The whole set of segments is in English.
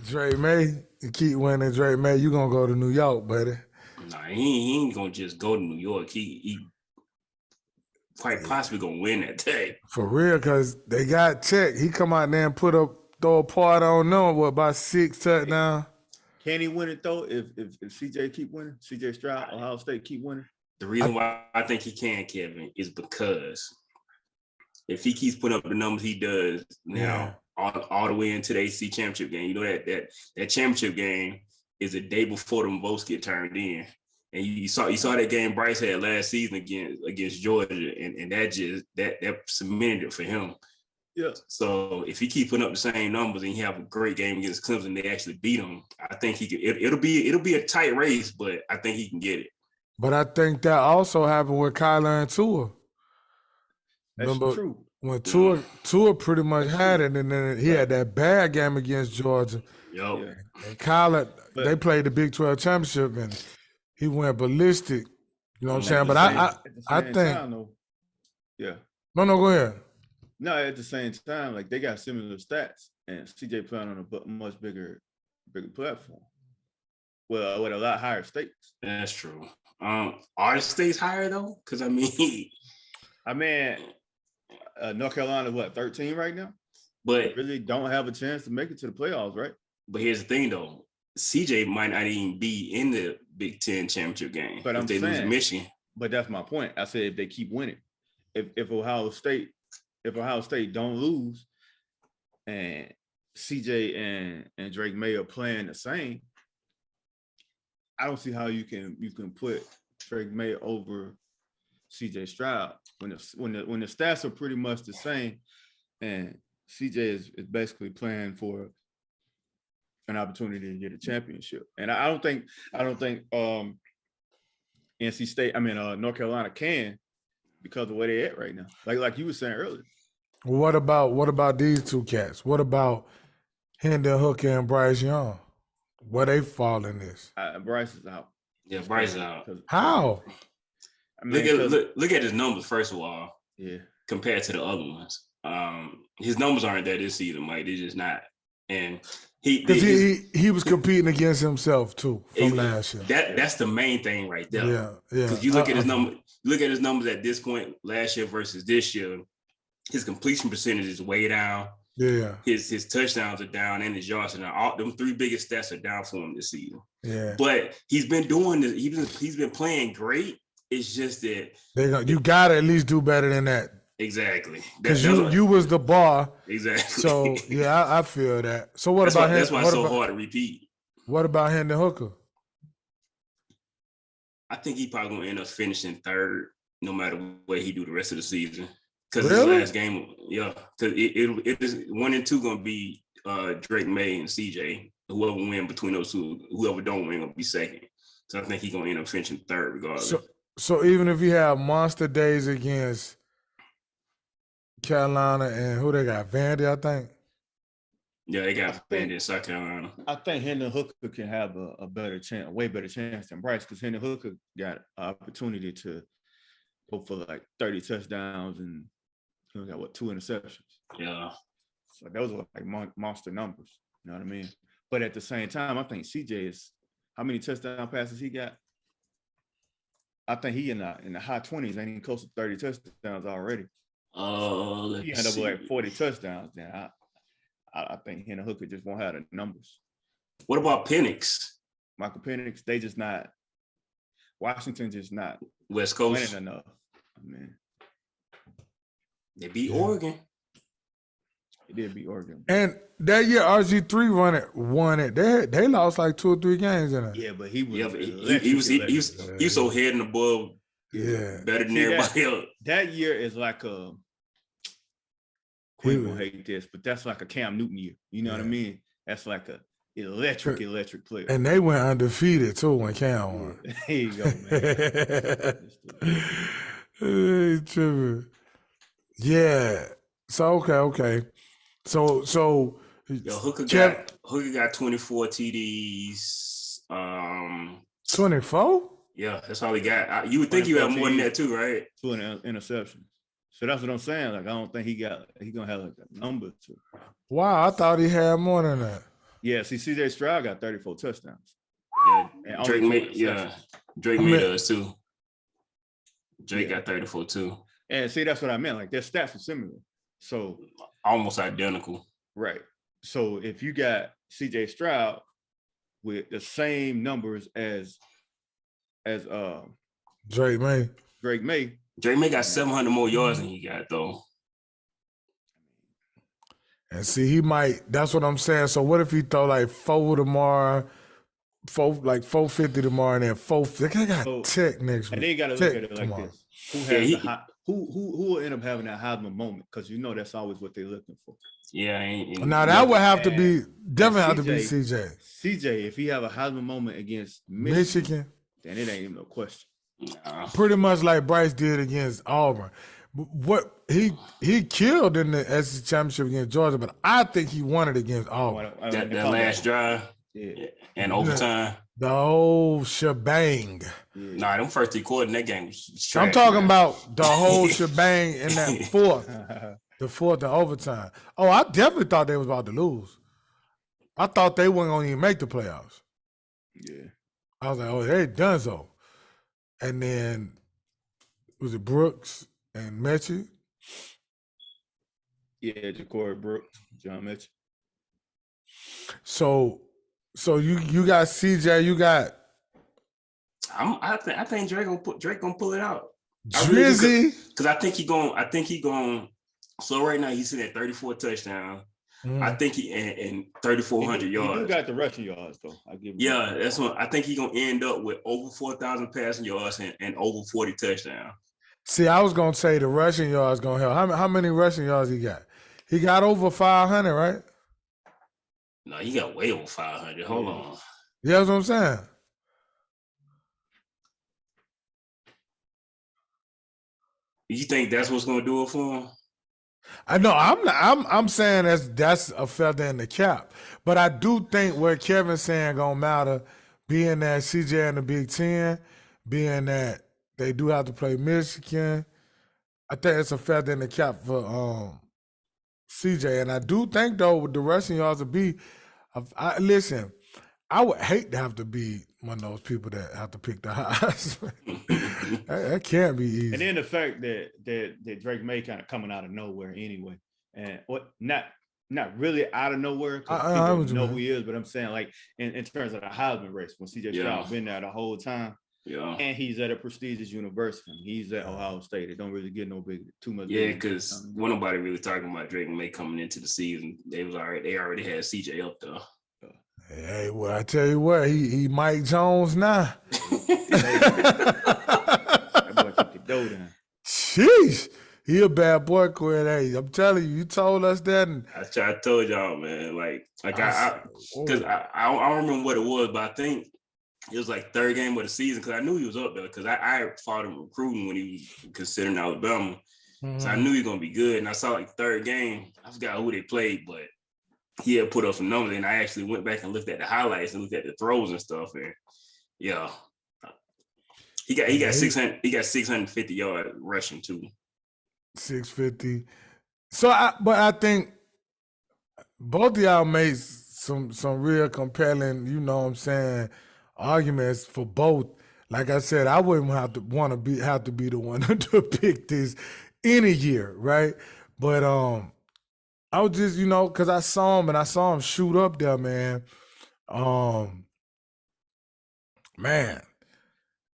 Drake May, you keep winning. Drake May, you gonna go to New York, buddy. Nah, he ain't gonna just go to New York. He quite possibly gonna win that day. For real, because they got Tech. He come out there and throw a part on them, about 6 touchdowns? Can he win it though? If CJ keep winning, CJ Stroud, Ohio State keep winning. The reason why I think he can, Kevin, is because if he keeps putting up the numbers he does now, all the way into the ACC championship game, you know that championship game is a day before them votes get turned in, and you saw that game Bryce had last season against Georgia, and that cemented it for him. Yeah. So if he keep putting up the same numbers and he have a great game against Clemson, they actually beat him. I think he could. It'll be a tight race, but I think he can get it. But I think that also happened with Kyler and Tua. That's true. When Tua pretty much had it, and then he had that bad game against Georgia. Yo. Yeah. And Kyler, they played the Big 12 championship, and he went ballistic. You know what I'm saying? But I think. Time, though, yeah. No, go ahead. No, at the same time, like they got similar stats, and CJ playing on a much bigger platform. Well, with a lot higher stakes. That's true. Are the stakes higher though? Because I mean, North Carolina, 13 right now? But they really don't have a chance to make it to the playoffs, right? But here's the thing, though. CJ might not even be in the Big Ten championship game if they lose to Michigan. But that's my point. I said if they keep winning. If Ohio State don't lose and CJ and Drake May are playing the same, I don't see how you can put Drake May over CJ Stroud when the stats are pretty much the same, and CJ is basically playing for an opportunity to get a championship. And I don't think NC State, North Carolina can, because of where they're at right now. Like you were saying earlier. What about these two cats? What about Hendon Hooker and Bryce Young? Where they fall in this? Bryce is out. Yeah, Bryce is out. How? Look at his numbers first of all. Yeah. Compared to the other ones, his numbers aren't there this season, Mike. They're just not. And he was competing against himself too from last year. That's the main thing right there. Yeah. Because you look at his number, look at his numbers at this point last year versus this year. His completion percentage is way down. Yeah. His touchdowns are down and his yards are down. All them three biggest stats are down for him this season. Yeah. But he's been doing this. He's been playing great. It's just that you gotta at least do better than that. Exactly. Because you was the bar. Exactly. So yeah, I feel that. So what about him? That's why it's so hard to repeat. What about Hendon Hooker? I think he probably gonna end up finishing third, no matter what he do the rest of the season. Because really? His last game, yeah. Because it is 1 and 2 gonna be Drake May and CJ. Whoever win between those two, whoever don't win gonna be second. So I think he's gonna end up finishing third regardless. So even if you have monster days against Carolina and who they got, Vandy, I think. Yeah, they got Vandy in South Carolina. I think Hendon Hooker can have a better chance, a way better chance than Bryce, because Hendon Hooker got an opportunity to go for like 30 touchdowns and got 2 interceptions. Yeah. So those are like monster numbers. You know what I mean? But at the same time, I think CJ is, how many touchdown passes he got? I think he in the high 20s, ain't even close to 30 touchdowns already. He ended up with like 40 touchdowns. Then I think Hendon Hooker just won't have the numbers. What about Penix? Michael Penix, they just not. Washington just not West Coast winning enough. I mean, they beat Oregon. They did beat Oregon. And that year RG3 won it. They lost like 2 or 3 games in it. Yeah, but he was. Yeah, but he was so head and above. Yeah, better than everybody else. That year is like a. Quinn will hate this, but that's like a Cam Newton year. You know what I mean? That's like a electric player. And they went undefeated too when Cam won. There you go, man. Yeah. So okay. So Hooker got 24 TDs. 24? Yeah, that's all he got. You would think you have more than that too, right? 2 interceptions. So that's what I'm saying. Like I don't think he gonna have like a number to. Wow, I thought he had more than that. Yeah, see, CJ Stroud got 34 touchdowns. Yeah, Drake made us too. Drake got 34 too. And see, that's what I meant. Like their stats are similar. So almost identical. Right. So if you got CJ Stroud with the same numbers as Drake May. Drake May got 700 more yards than he got though. And see, he might. That's what I'm saying. So what if he throw like 4 tomorrow, 450 tomorrow, and then 450? They got Tech next week. And then you got to look at it like tomorrow. This: who will end up having that Heisman moment? Because you know that's always what they're looking for. Yeah. Now that would have to be definitely have to be CJ. CJ, if he have a Heisman moment against Michigan, then it ain't even no question. Nah. Pretty much like Bryce did against Auburn. What he killed in the SEC championship against Georgia, but I think he won it against Auburn. That last drive, and overtime, the whole shebang. Yeah. Nah, them first 3 quarters in that game was trash, I'm talking about the whole shebang in that fourth, the fourth and overtime. Oh, I definitely thought they was about to lose. I thought they weren't gonna even make the playoffs. Yeah, I was like, oh, they done so. And then was it Brooks and Mechie? Yeah, Ja'Cory Brooks, John Mechie. So you got CJ, you got. I think Drake gonna pull it out. Drizzy, because I think he going. So right now he's sitting at 34 touchdowns. I think he and 3,400 yards. He got the rushing yards though. I give him. Yeah, that's what I think he's gonna end up with over 4,000 passing yards and over 40 touchdowns. See, I was gonna say the rushing yards gonna help. How many rushing yards he got? He got over 500, right? No, he got way over 500. Hold on. Yeah, that's what I'm saying. You think that's what's gonna do it for him? I know I'm saying that's a feather in the cap. But I do think what Kevin's saying gonna matter, being that CJ in the Big Ten, being that they do have to play Michigan. I think it's a feather in the cap for CJ. And I do think though the rushing yards will be listen, I would hate to have to be one of those people that have to pick the highs. that can't be easy. And then the fact that Drake May kind of coming out of nowhere anyway, and what not really out of nowhere because people know who he is, but I'm saying like in terms of the Heisman race when CJ Stroud been there the whole time, and he's at a prestigious university. He's at Ohio State. It don't really get too much. Yeah, because when nobody really talking about Drake May coming into the season, they already had CJ up there. Hey, well, I tell you what, he Mike Jones now. That boy took the dough down. Sheesh. He a bad boy, Quinn. Hey, I'm telling you, you told us that. And I told y'all, man. I don't remember what it was, but I think it was like third game of the season because I knew he was up there because I fought him recruiting when he was considering Alabama. Mm-hmm. So I knew he was going to be good. And I saw like third game. I forgot who they played, but he had put up some numbers, and I actually went back and looked at the highlights and looked at the throws and stuff. And yeah, he got 600. He got 650 yard rushing too. 650. So, I think both of y'all made some real compelling, you know what I'm saying, arguments for both. Like I said, I wouldn't have to be the one to pick this any year, right? But I was just, because I saw him shoot up there, man. Man.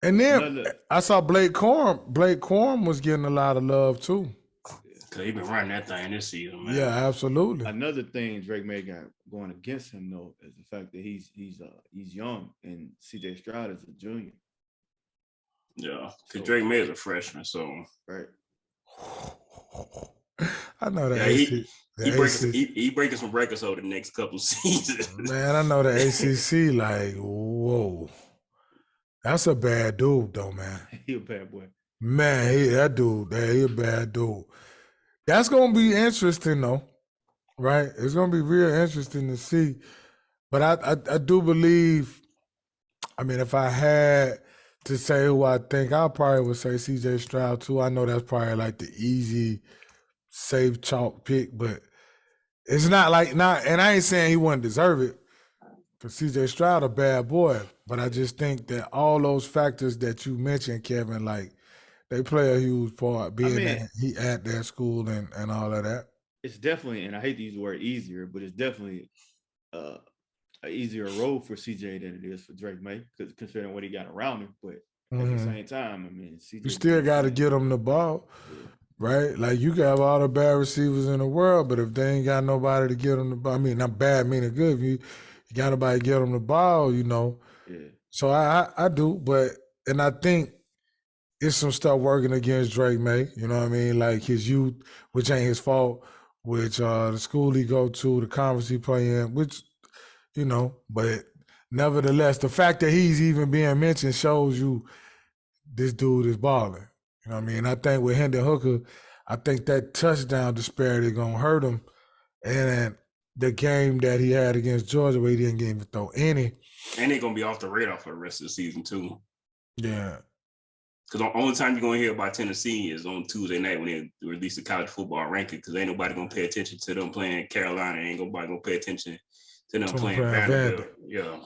And then I saw Blake Corum. Blake Corum was getting a lot of love too. Cause he been running that thing this season, man. Yeah, absolutely. Another thing Drake May got going against him though is the fact that he's young and CJ Stroud is a junior. Yeah, because Drake May is a freshman, so right. I know that. He breaking some records over the next couple seasons. Man, I know the ACC. Like, whoa, that's a bad dude, though, man. He a bad boy. Man, he a bad dude. That's gonna be interesting, though, right? It's gonna be real interesting to see. But I do believe. I mean, if I had to say who I think, I probably would say CJ Stroud too. I know that's probably like the easy, safe chalk pick, but it's not. And I ain't saying he wouldn't deserve it, For CJ Stroud, a bad boy, but I just think that all those factors that you mentioned, Kevin, like they play a huge part, I being mean, that he at their school and all of that. it's definitely, and I hate to use the word easier, but it's definitely an easier road for CJ than it is for Drake May, because considering what he got around him. But at the same time, I mean, You CJ still Big got to Ten. get him the ball, Yeah. right? Like you can have all the bad receivers in the world, but if they ain't got nobody to get them the ball, I mean, not bad meaning good. If you got nobody to get them the ball, you know. Yeah. So I do, and I think it's some stuff working against Drake May. You know what I mean? Like his youth, which ain't his fault, which the school he go to, the conference he play in, which you know, but nevertheless, the fact that he's even being mentioned shows you this dude is balling. You know what I mean? I think with Hendon Hooker, I think that touchdown disparity gonna hurt him. And the game that he had against Georgia, where he didn't even throw any. And they're gonna be off the radar for the rest of the season too. Yeah. Because the only time you're gonna hear about Tennessee is on Tuesday night when they release the college football ranking. Because ain't nobody gonna pay attention to them playing Carolina. Ain't nobody gonna pay attention to them playing Vanderbilt. Yeah.